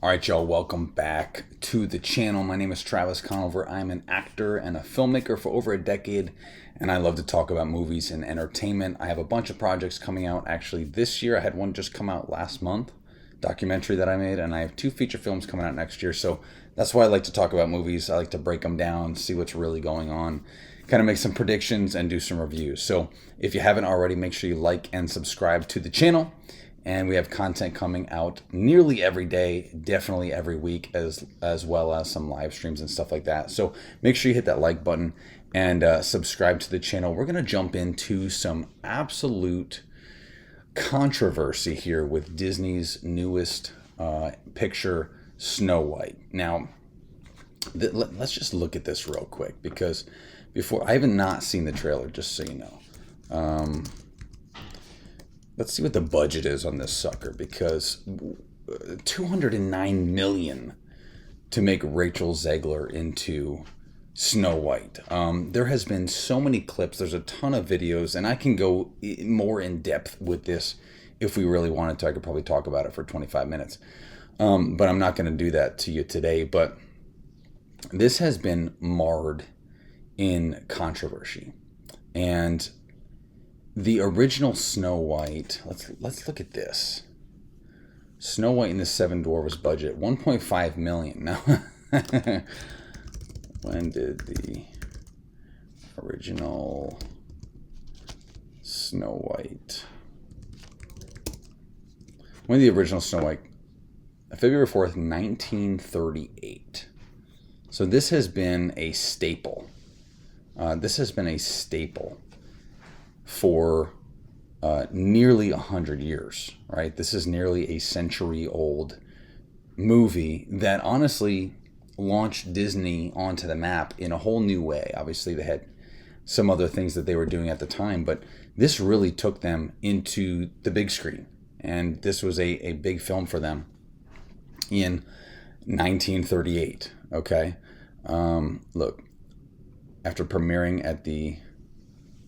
All right, y'all, welcome back to the channel. My name is Travis Conover. I'm an actor and a filmmaker for over a decade, and I love to talk about movies and entertainment. I have a bunch of projects coming out actually this year. I had one just come out last month, documentary that I made, and I have 2 feature films coming out next year. So that's why I like to talk about movies. I like to break them down, see what's really going on, kind of make some predictions and do some reviews. So if you haven't already, make sure you like and subscribe to the channel. And we have content coming out nearly every day, definitely every week, as well as some live streams and stuff like that. So make sure you hit that like button and subscribe to the channel. We're going to jump into some absolute controversy here with Disney's newest picture, Snow White. Now, let's just look at this real quick, because before, I haven't not seen the trailer, just so you know. Let's see what the budget is on this sucker, because $209 million to make Rachel Zegler into Snow White. There has been so many clips. There's a ton of videos, and I can go more in depth with this if we really wanted to. I could probably talk about it for 25 minutes, but I'm not going to do that to you today. But this has been marred in controversy, and the original Snow White, let's look at this. Snow White and the Seven Dwarfs budget, $1.5 million. Now, when did the original Snow White? When did the original Snow White? February 4th, 1938. So this has been a staple. For nearly 100 years, right? This is nearly a century-old movie that honestly launched Disney onto the map in a whole new way. Obviously, they had some other things that they were doing at the time, but this really took them into the big screen, and this was a big film for them in 1938, okay? Look, after premiering at the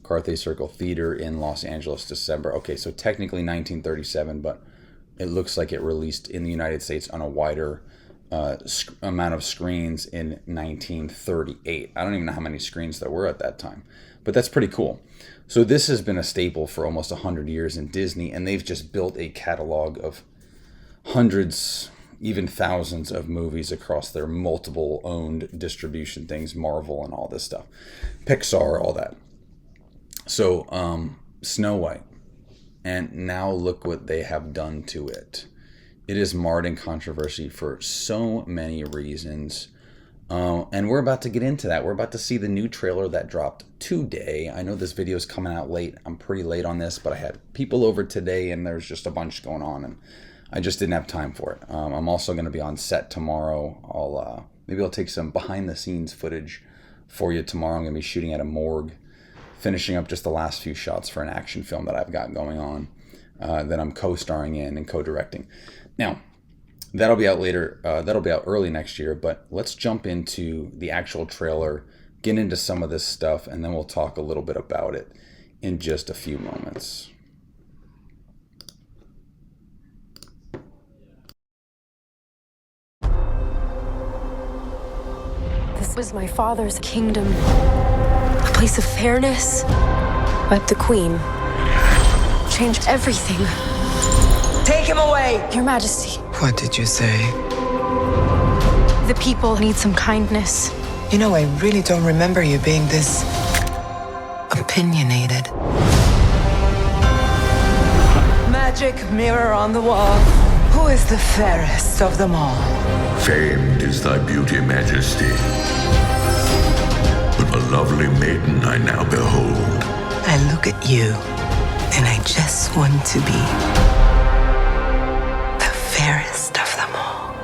Carthay Circle Theater in Los Angeles, December. Okay, so technically 1937, but it looks like it released in the United States on a wider amount of screens in 1938. I don't even know how many screens there were at that time, but that's pretty cool. So this has been a staple for almost 100 years in Disney, and they've just built a catalog of hundreds, even thousands of movies across their multiple owned distribution things, Marvel and all this stuff, Pixar, all that. So, Snow White, and now look what they have done to it. It is marred in controversy for so many reasons, and we're about to get into that. We're about to see the new trailer that dropped today. I know this video is coming out late. I'm pretty late on this, but I had people over today, and there's just a bunch going on, and I just didn't have time for it. I'm also going to be on set tomorrow. Maybe I'll take some behind-the-scenes footage for you tomorrow. I'm going to be shooting at a morgue, finishing up just the last few shots for an action film that I've got going on that I'm co-starring in and co-directing. Now, that'll be out later. That'll be out early next year, but let's jump into the actual trailer, get into some of this stuff, and then we'll talk a little bit about it in just a few moments. This was my father's kingdom. A place of fairness. But the Queen changed everything. Take him away! Your Majesty, What did you say? the people need some kindness. You know, I really don't remember you being this opinionated. Magic mirror on the wall. Who is the fairest of them all? Famed is thy beauty, Majesty. But a lovely maiden I now behold. I look at you, and I just want to be the fairest of them all.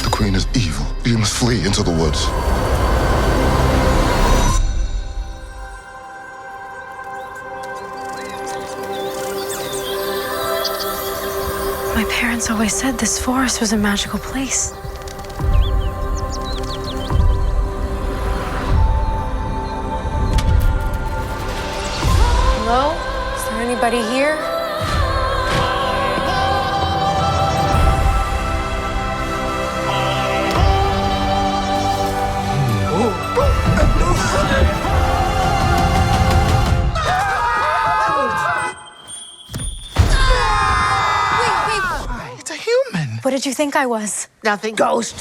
The Queen is evil. You must flee into the woods. My parents always said this forest was a magical place. Hello? Is there anybody here? What did you think I was? Nothing. Ghost!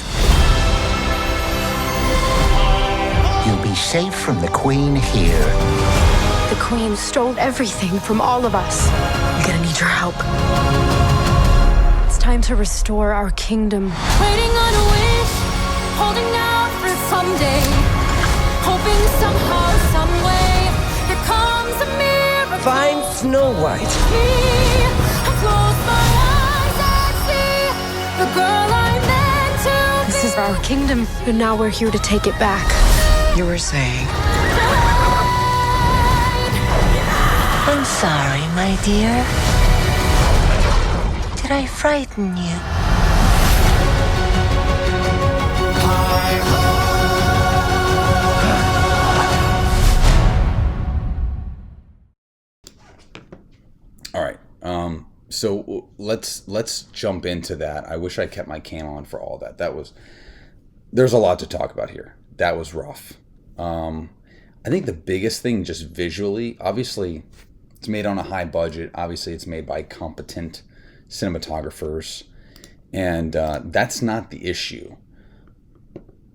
You'll be safe from the Queen here. The Queen stole everything from all of us. I'm gonna need your help. It's time to restore our kingdom. Waiting on a wish, holding out for someday, hoping somehow, some way, there comes a miracle. Find Snow White. I close my eyes and see the girl I meant to This is our kingdom, and now we're here to take it back. You were saying. I'm sorry, my dear. Did I frighten you? All right. So let's jump into that. I wish I kept my cam on for all that. There's a lot to talk about here. That was rough. I think the biggest thing, just visually, obviously, it's made on a high budget. Obviously, it's made by competent cinematographers, and that's not the issue.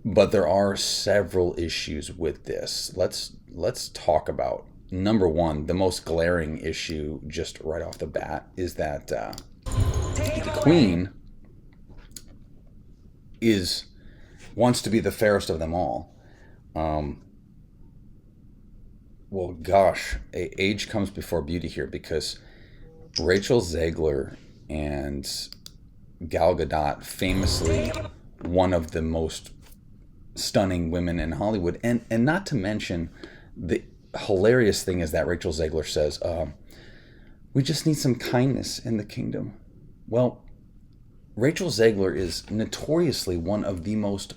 But there are several issues with this. Let's talk about number one. The most glaring issue, just right off the bat, is that the Queen wants to be the fairest of them all. Well, gosh, age comes before beauty here, because Rachel Zegler and Gal Gadot, famously one of the most stunning women in Hollywood, and not to mention, the hilarious thing is that Rachel Zegler says, we just need some kindness in the kingdom. Well, Rachel Zegler is notoriously one of the most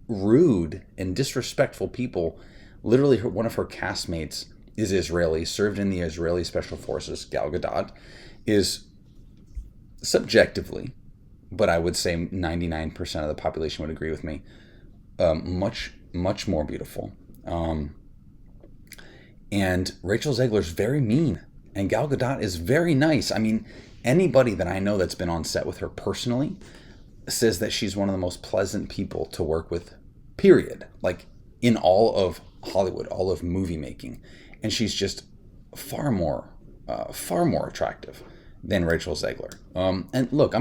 rude and disrespectful people. Literally, one of her castmates is Israeli, served in the Israeli Special Forces. Gal Gadot is subjectively, but I would say 99% of the population would agree with me, much more beautiful. And Rachel Zegler is very mean, and Gal Gadot is very nice. I mean, anybody that I know that's been on set with her personally says that she's one of the most pleasant people to work with, period. Like, in all of Hollywood, all of movie making. And she's just far more attractive than Rachel Zegler. And look, I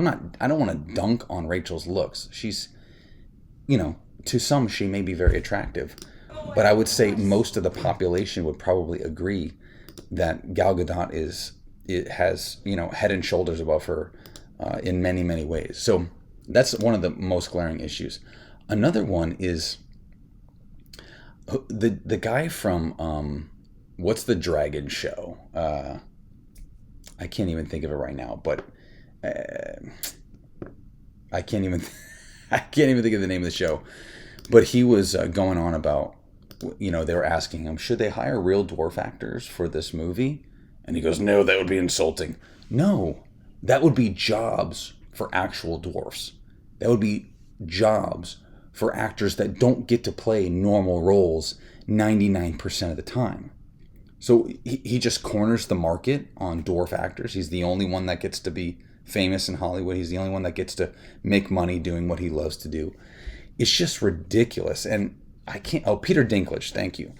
don't want to dunk on Rachel's looks. She's, to some, she may be very attractive, but I would say most of the population would probably agree that Gal Gadot has head and shoulders above her in many, many ways. So that's one of the most glaring issues. Another one is the guy from what's the dragon show? I can't even think of it right now, but I can't even think of the name of the show. But he was going on about, they were asking him, should they hire real dwarf actors for this movie? And he goes, no, that would be insulting. No, that would be jobs for actual dwarfs. That would be jobs for actors that don't get to play normal roles 99% of the time. So he just corners the market on dwarf actors. He's the only one that gets to be famous in Hollywood. He's the only one that gets to make money doing what he loves to do. It's just ridiculous. And Peter Dinklage, thank you.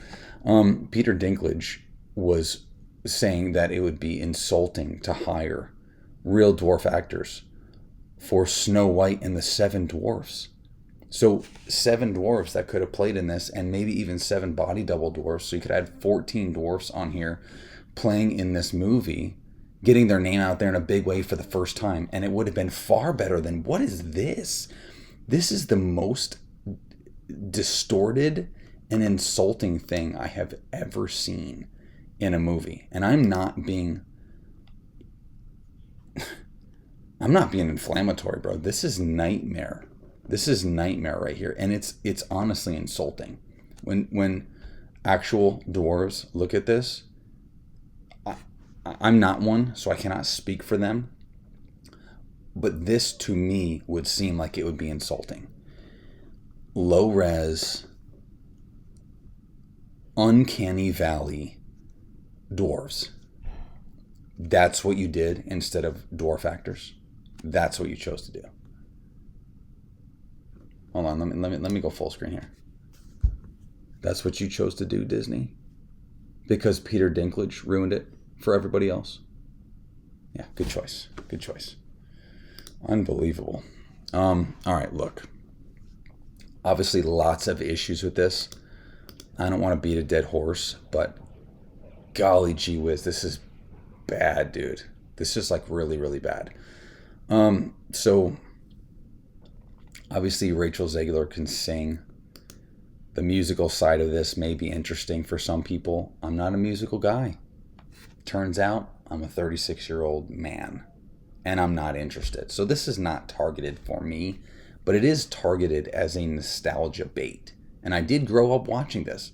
Peter Dinklage was saying that it would be insulting to hire real dwarf actors for Snow White and the Seven Dwarfs. So 7 dwarfs that could have played in this, and maybe even 7 body double dwarfs. So you could add 14 dwarfs on here playing in this movie, getting their name out there in a big way for the first time. And it would have been far better than, what is this? This is the most distorted and insulting thing I have ever seen in a movie. And I'm not being inflammatory, bro. This is nightmare. This is nightmare right here, and it's honestly insulting. When actual dwarves look at this, I'm not one, so I cannot speak for them, but this to me would seem like it would be insulting. Low res, uncanny valley dwarves. That's what you did instead of dwarf actors. That's what you chose to do. Hold on, let me go full screen here. That's what you chose to do, Disney? Because Peter Dinklage ruined it for everybody else? Yeah, good choice. Good choice. Unbelievable. All right, look. Obviously, lots of issues with this. I don't want to beat a dead horse, but golly gee whiz, this is bad, dude. This is like really, really bad. So obviously Rachel Zegler can sing. The musical side of this may be interesting for some people. I'm not a musical guy. Turns out I'm a 36-year-old man, and I'm not interested. So this is not targeted for me, but it is targeted as a nostalgia bait. And I did grow up watching this.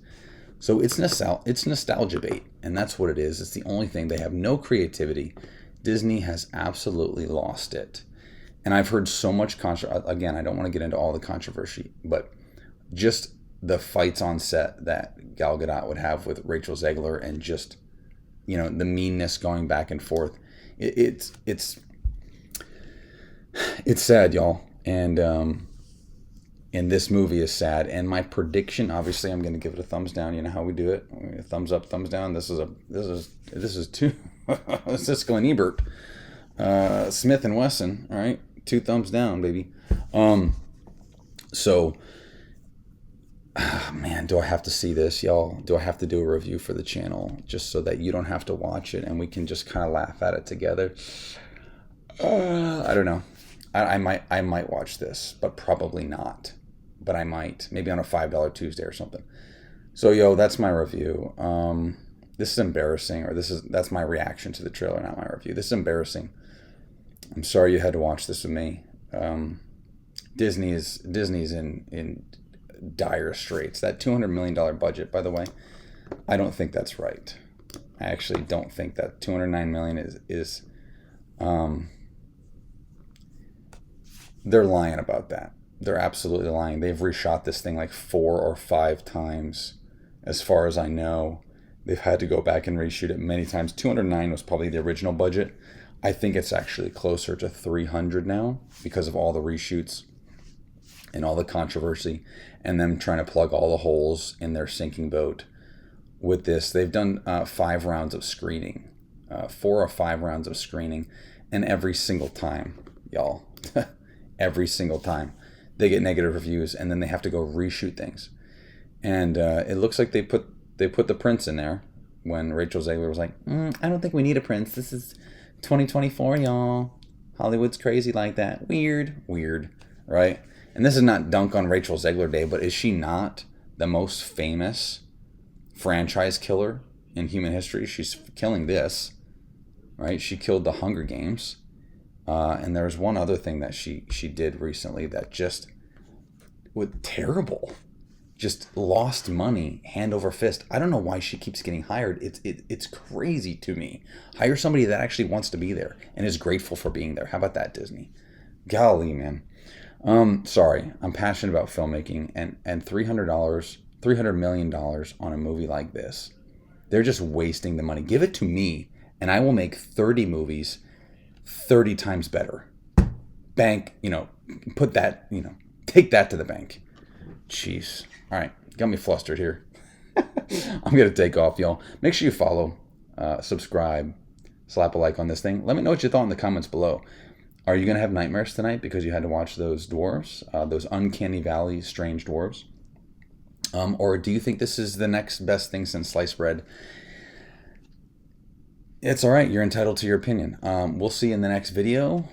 So it's nostalgia bait, and that's what it is. It's the only thing. They have no creativity. Disney has absolutely lost it. And I've heard so much again, I don't want to get into all the controversy, but just the fights on set that Gal Gadot would have with Rachel Zegler, and just, you know, the meanness going back and forth. It's sad, y'all. And this movie is sad. And my prediction, obviously, I'm going to give it a thumbs down. You know how we do it: thumbs up, thumbs down. This is two Siskel and Ebert, Smith and Wesson. All right, 2 thumbs down, baby. So, man, do I have to see this, y'all? Do I have to do a review for the channel just so that you don't have to watch it and we can just kind of laugh at it together? I don't know. I might watch this, but probably not. But I might, maybe on a $5 Tuesday or something. So, yo, that's my review. This is embarrassing, or that's my reaction to the trailer, not my review. This is embarrassing. I'm sorry you had to watch this with me. Disney's in dire straits. That $200 million budget, by the way, I don't think that's right. I actually don't think that $209 million is they're lying about that. They're absolutely lying. They've reshot this thing like 4 or 5 times, as far as I know. They've had to go back and reshoot it many times. 209 was probably the original budget. I think it's actually closer to 300 now because of all the reshoots and all the controversy and them trying to plug all the holes in their sinking boat with this. They've done 5 rounds of screening, 4 or 5 rounds of screening, and every single time, y'all, every single time, they get negative reviews, and then they have to go reshoot things. And it looks like they put the prince in there when Rachel Zegler was like, I don't think we need a prince. This is 2024, y'all. Hollywood's crazy like that. Weird, right? And this is not dunk on Rachel Zegler Day, but is she not the most famous franchise killer in human history? She's killing this, right? She killed the Hunger Games. And there's one other thing that she did recently that just was terrible. Just lost money hand over fist. I don't know why she keeps getting hired. It's crazy to me. Hire somebody that actually wants to be there and is grateful for being there. How about that, Disney? Golly, man. Sorry, I'm passionate about filmmaking, and $300 million on a movie like this. They're just wasting the money. Give it to me, and I will make 30 movies 30 times better. Bank, put that, take that to the bank. Jeez. All right, got me flustered here. I'm going to take off, y'all. Make sure you follow, subscribe, slap a like on this thing. Let me know what you thought in the comments below. Are you going to have nightmares tonight because you had to watch those dwarves, those uncanny valley strange dwarves? Or do you think this is the next best thing since sliced bread? It's all right. You're entitled to your opinion. We'll see you in the next video,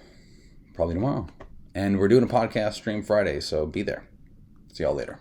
probably tomorrow. And we're doing a podcast stream Friday, so be there. See y'all later.